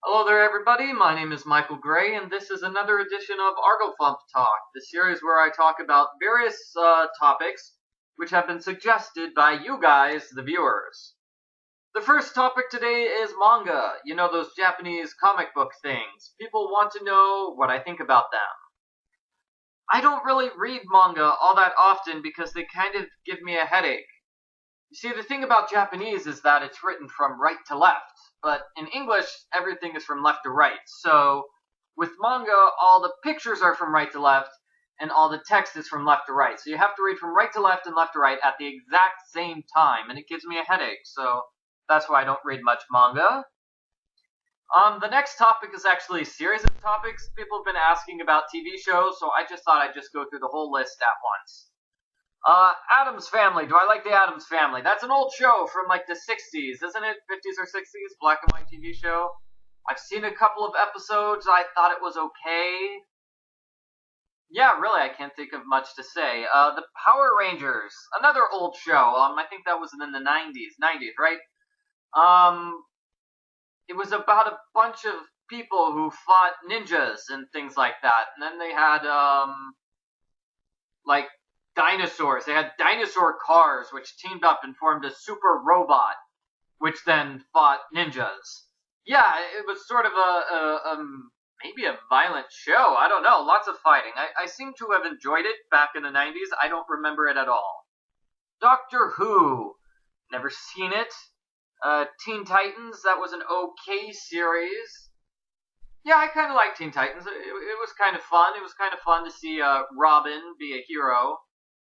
Hello there, everybody. My name is Michael Gray, and this is another edition of Arglefumph Talk, the series where I talk about various topics which have been suggested by you guys, the viewers. The first topic today is manga. You know, those Japanese comic book things. People want to know what I think about them. I don't really read manga all that often because they kind of give me a headache. You see, the thing about Japanese is that it's written from right to left, but in English, everything is from left to right. So, with manga, all the pictures are from right to left, and all the text is from left to right. So you have to read from right to left and left to right at the exact same time, and it gives me a headache, so that's why I don't read much manga. The next topic is actually a series of topics. People have been asking about TV shows, so I just thought I'd just go through the whole list at once. Addams Family. Do I like the Addams Family? That's an old show from like the 60s, isn't it? 50s or 60s? Black and white TV show. I've seen a couple of episodes. I thought it was okay. Yeah, really, I can't think of much to say. The Power Rangers. Another old show. I think that was in the 90s, right? It was about a bunch of people who fought ninjas and things like that. And then they had, like, dinosaurs. They had dinosaur cars which teamed up and formed a super robot, which then fought ninjas. Yeah, it was sort of maybe a violent show. I don't know. Lots of fighting. I seem to have enjoyed it back in the 90s. I don't remember it at all. Doctor Who. Never seen it. Teen Titans. That was an okay series. Yeah, I kind of like Teen Titans. It was kind of fun. It was kind of fun to see Robin be a hero.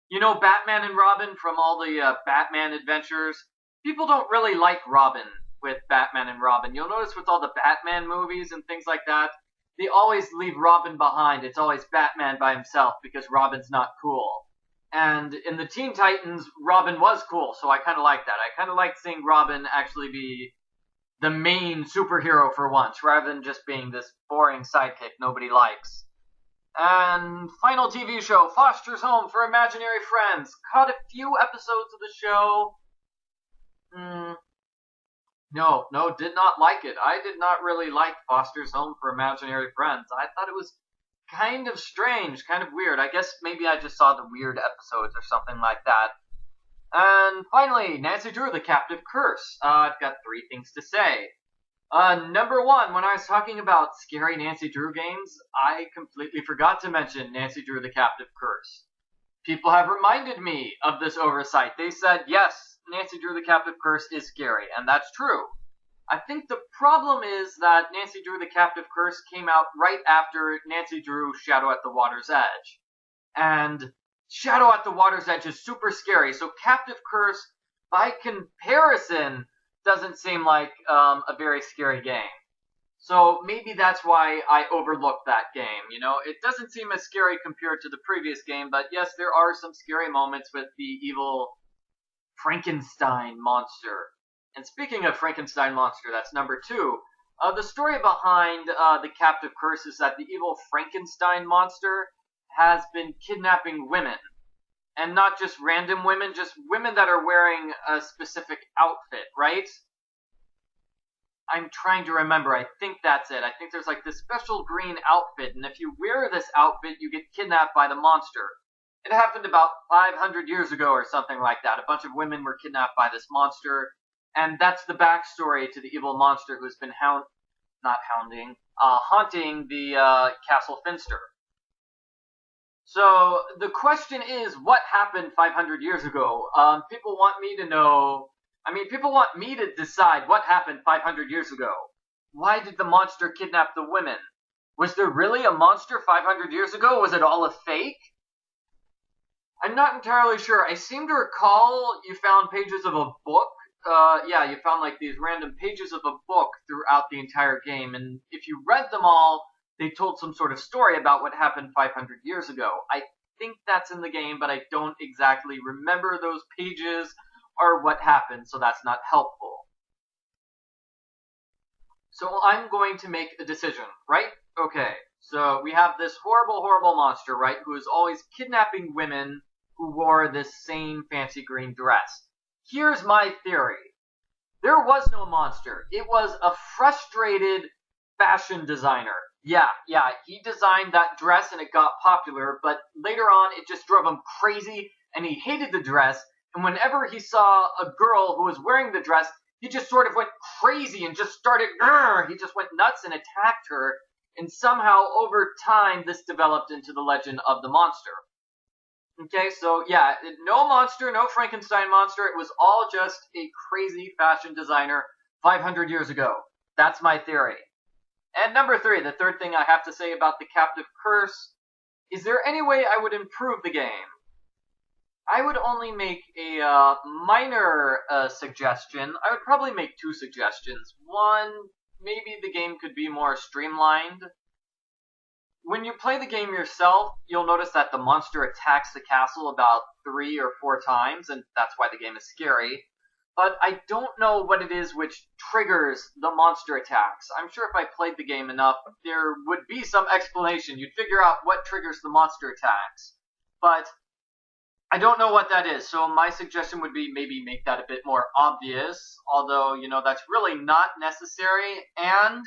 You know Batman and Robin from all the Batman adventures? People don't really like Robin with Batman and Robin. You'll notice with all the Batman movies and things like that, they always leave Robin behind. It's always Batman by himself because Robin's not cool. And in the Teen Titans, Robin was cool, so I kind of like that. I kind of like seeing Robin actually be the main superhero for once, rather than just being this boring sidekick nobody likes. And final TV show, Foster's Home for Imaginary Friends. Caught a few episodes of the show. No, did not like it. I did not really like Foster's Home for Imaginary Friends. I thought it was kind of strange, kind of weird. I guess maybe I just saw the weird episodes or something like that. And finally, Nancy Drew, The Captive Curse. I've got 3 things to say. Number 1, when I was talking about scary Nancy Drew games, I completely forgot to mention Nancy Drew, The Captive Curse. People have reminded me of this oversight. They said, yes, Nancy Drew, The Captive Curse is scary, and that's true. I think the problem is that Nancy Drew, The Captive Curse came out right after Nancy Drew, Shadow at the Water's Edge. And Shadow at the Water's Edge is super scary, so Captive Curse, by comparison, doesn't seem like a very scary game. So maybe that's why I overlooked that game. You know, it doesn't seem as scary compared to the previous game, but yes, there are some scary moments with the evil Frankenstein monster. And speaking of Frankenstein monster, that's number 2. The story behind the Captive Curse is that the evil Frankenstein monster has been kidnapping women. And not just random women, just women that are wearing a specific outfit, right? I'm trying to remember. I think that's it. I think there's like this special green outfit, and if you wear this outfit, you get kidnapped by the monster. It happened about 500 years ago or something like that. A bunch of women were kidnapped by this monster, and that's the backstory to the evil monster who's been haunting the Castle Finster. So the question is, what happened 500 years ago? People want me to know. People want me to decide what happened 500 years ago. Why did the monster kidnap the women? Was there really a monster 500 years ago? Was it all a fake? I'm not entirely sure. I seem to recall you found pages of a book. You found like these random pages of a book throughout the entire game, and if you read them all, they told some sort of story about what happened 500 years ago. I think that's in the game, but I don't exactly remember those pages or what happened, so that's not helpful. So I'm going to make a decision, right? Okay, so we have this horrible, horrible monster, right, who is always kidnapping women who wore this same fancy green dress. Here's my theory. There was no monster. It was a frustrated fashion designer. Yeah, he designed that dress and it got popular, but later on it just drove him crazy and he hated the dress. And whenever he saw a girl who was wearing the dress, he just sort of went crazy and just started, he just went nuts and attacked her. And somehow over time this developed into the legend of the monster. Okay, so yeah, no monster, no Frankenstein monster. It was all just a crazy fashion designer 500 years ago. That's my theory. And number 3, the third thing I have to say about the Captive Curse, is there any way I would improve the game? I would only make a minor suggestion. I would probably make 2 suggestions. One, maybe the game could be more streamlined. When you play the game yourself, you'll notice that the monster attacks the castle about 3 or 4 times, and that's why the game is scary. But I don't know what it is which triggers the monster attacks. I'm sure if I played the game enough, there would be some explanation. You'd figure out what triggers the monster attacks. But I don't know what that is, so my suggestion would be maybe make that a bit more obvious, although, that's really not necessary, and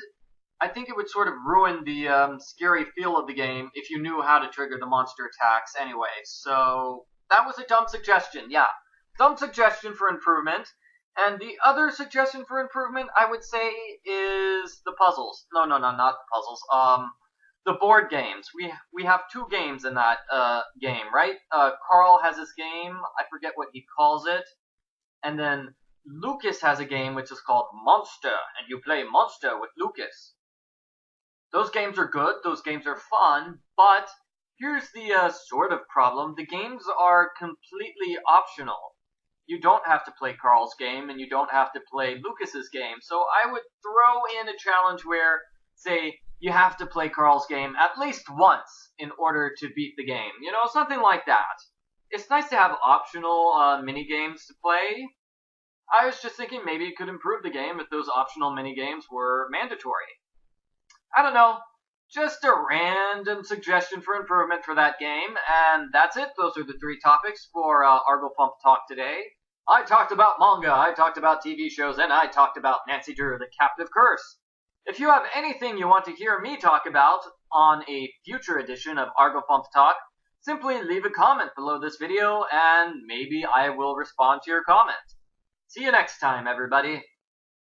I think it would sort of ruin the scary feel of the game if you knew how to trigger the monster attacks anyway. So that was a dumb suggestion, yeah. Dumb suggestion for improvement. And the other suggestion for improvement, I would say, is the puzzles. No, not the puzzles. The board games. We have 2 games in that game, right? Carl has his game. I forget what he calls it. And then Lucas has a game which is called Monster, and you play Monster with Lucas. Those games are good, those games are fun, but here's the sort of problem. The games are completely optional. You don't have to play Carl's game, and you don't have to play Lucas's game, so I would throw in a challenge where, say, you have to play Carl's game at least once in order to beat the game. Something like that. It's nice to have optional mini-games to play. I was just thinking maybe it could improve the game if those optional mini-games were mandatory. I don't know, just a random suggestion for improvement for that game, and that's it. Those are the 3 topics for Arglefumph Talk today. I talked about manga, I talked about TV shows, and I talked about Nancy Drew, the Captive Curse. If you have anything you want to hear me talk about on a future edition of Arglefumph Talk, simply leave a comment below this video, and maybe I will respond to your comment. See you next time, everybody.